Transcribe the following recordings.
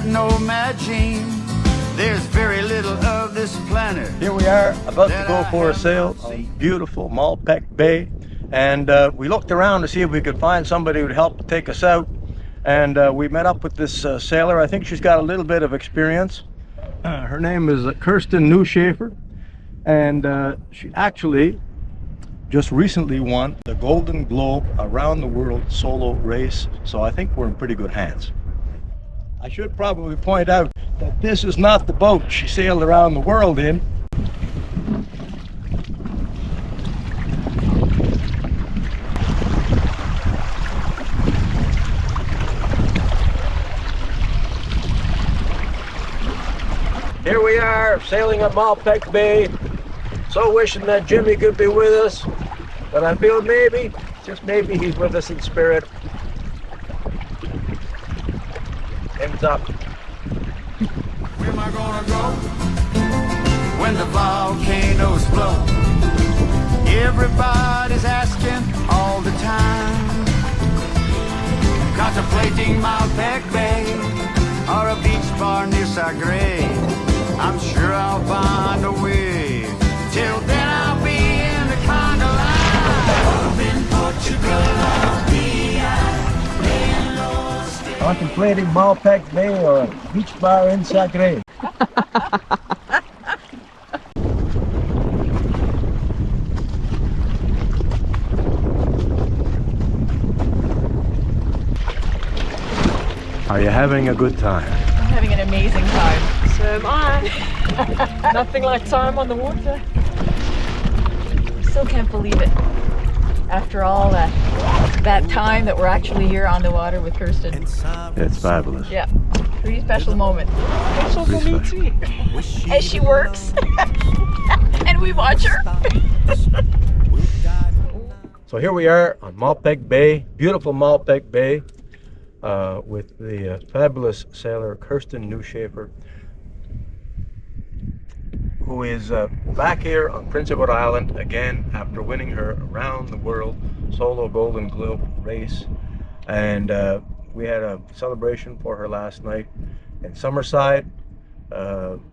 nomad gene. There's very little of this planet. Here we are, about to go for a sail on beautiful Malpeque Bay. And we looked around to see if we could find somebody who would help take us out. And we met up with this sailor. I think she's got a little bit of experience. Her name is Kirsten Newshafer. And she actually just recently won the Golden Globe Around the World solo race. So I think we're in pretty good hands. I should probably point out that this is not the boat she sailed around the world in. Here we are, sailing up Malpeque Bay. So wishing that Jimmy could be with us, but I feel maybe, just maybe, he's with us in spirit. Hands up. Where am I gonna go when the volcanoes blow? Everybody's asking all the time, contemplating Malpeque Bay or a beach bar near Sagre. I'm sure I'll find a way. Till then I'll be in the conga line. Up in Portugal, PEI. Contemplating Malpeque Bay or a beach bar in Sagre. Are you having a good time? I'm having an amazing time. So am I. Nothing like time on the water. Still can't believe it. After all that time that we're actually here on the water with Kirsten. It's fabulous. Yeah, pretty special moment. Special for me too. As she works and we watch her. So here we are on Malpeque Bay, beautiful Malpeque Bay, with the fabulous sailor Kirsten Newshafer, who is back here on Prince Edward Island again after winning her around the world solo Golden Globe race. And we had a celebration for her last night in Summerside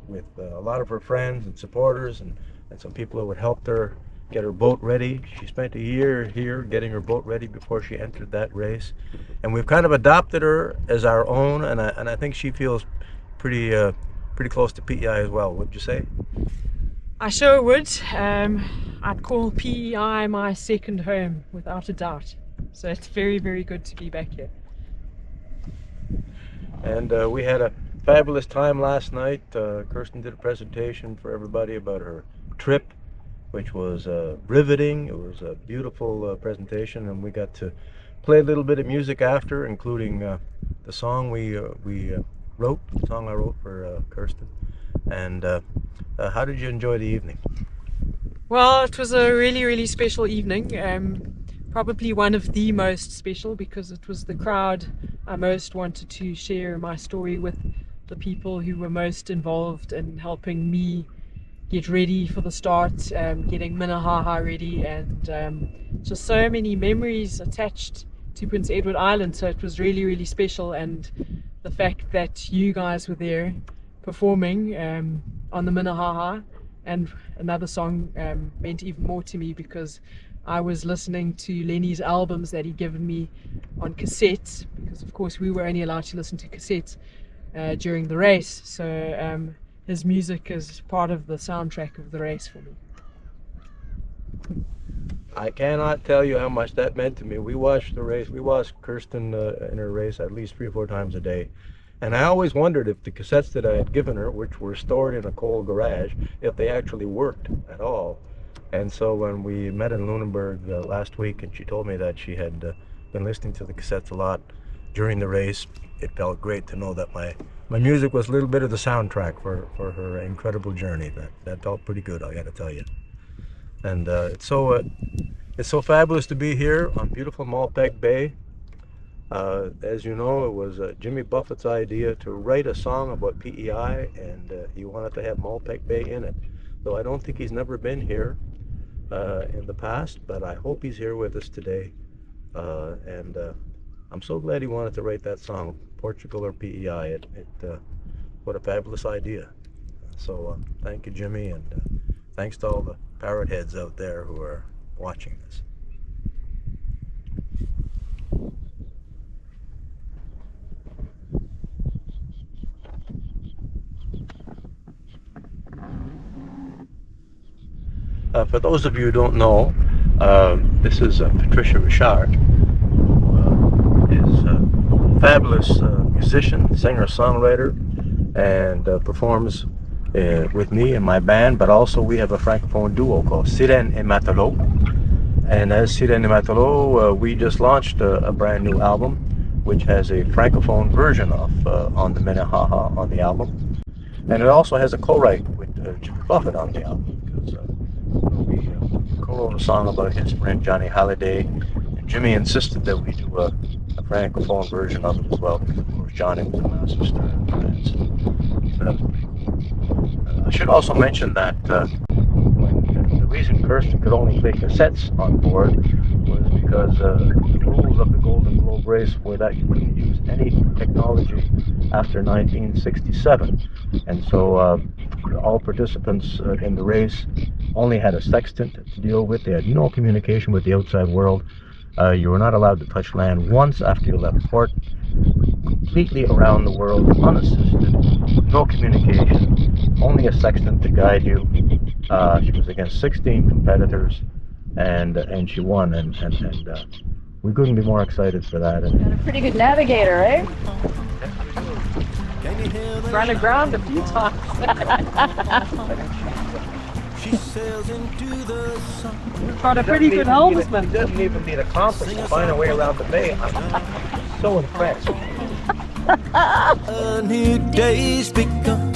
with a lot of her friends and supporters and some people who had helped her get her boat ready. She spent a year here getting her boat ready before she entered that race, and we've kind of adopted her as our own, and I think she feels pretty close to PEI as well, wouldn't you say? I sure would. I'd call PEI my second home, without a doubt. So it's very, very good to be back here. And we had a fabulous time last night. Kirsten did a presentation for everybody about her trip, which was riveting. It was a beautiful presentation, and we got to play a little bit of music after, including the song we wrote, the song I wrote for Kirsten. And how did you enjoy the evening? Well, it was a really, really special evening. Probably one of the most special, because it was the crowd I most wanted to share my story with, the people who were most involved in helping me get ready for the start, getting Minnehaha ready, and just so many memories attached to Prince Edward Island. So it was really, really special, and the fact that you guys were there performing on the Minnehaha and another song meant even more to me, because I was listening to Lennie's albums that he'd given me on cassettes, because of course we were only allowed to listen to cassettes during the race. So his music is part of the soundtrack of the race for me. I cannot tell you how much that meant to me. We watched the race. We watched Kirsten in her race at least 3 or 4 times a day. And I always wondered if the cassettes that I had given her, which were stored in a cold garage, if they actually worked at all. And so when we met in Lunenburg last week, and she told me that she had been listening to the cassettes a lot during the race, it felt great to know that my music was a little bit of the soundtrack for her incredible journey. That felt pretty good, I got to tell you. And it's so fabulous to be here on beautiful Malpeque Bay. As you know, it was Jimmy Buffett's idea to write a song about PEI, and he wanted to have Malpeque Bay in it. So I don't think he's never been here in the past, but I hope he's here with us today. And I'm so glad he wanted to write that song Portugal or PEI. What a fabulous idea. So thank you, Jimmy, and thanks to all the parrot heads out there who are watching this. For those of you who don't know, this is Patricia Rashard, who is a fabulous musician, singer-songwriter, and performs with me and my band, but also we have a francophone duo called Sirène et Matelot. And as Sirène et Matelot, we just launched a brand new album, which has a francophone version of On the Minnehaha on the album. And it also has a co-write with Jimmy Buffett on the album, because we co-wrote a song about his friend Johnny Halliday, and Jimmy insisted that we do a francophone version of it as well, because of course Johnny was a massive star in France. So that was pretty cool. I should also mention that the reason Kirsten could only play cassettes on board was because the rules of the Golden Globe race were that you couldn't use any technology after 1967, and so all participants in the race only had a sextant to deal with. They had no communication with the outside world. You were not allowed to touch land once after you left port. Completely around the world, unassisted, no communication, only a sextant to guide you. She was against 16 competitors, and she won, and we couldn't be more excited for that. Got a pretty good navigator, eh? Run aground a few times. She sails into the sun. Got a pretty good helmsman. He doesn't even need a compass to find a way around the bay. I'm so impressed. A new day's begun.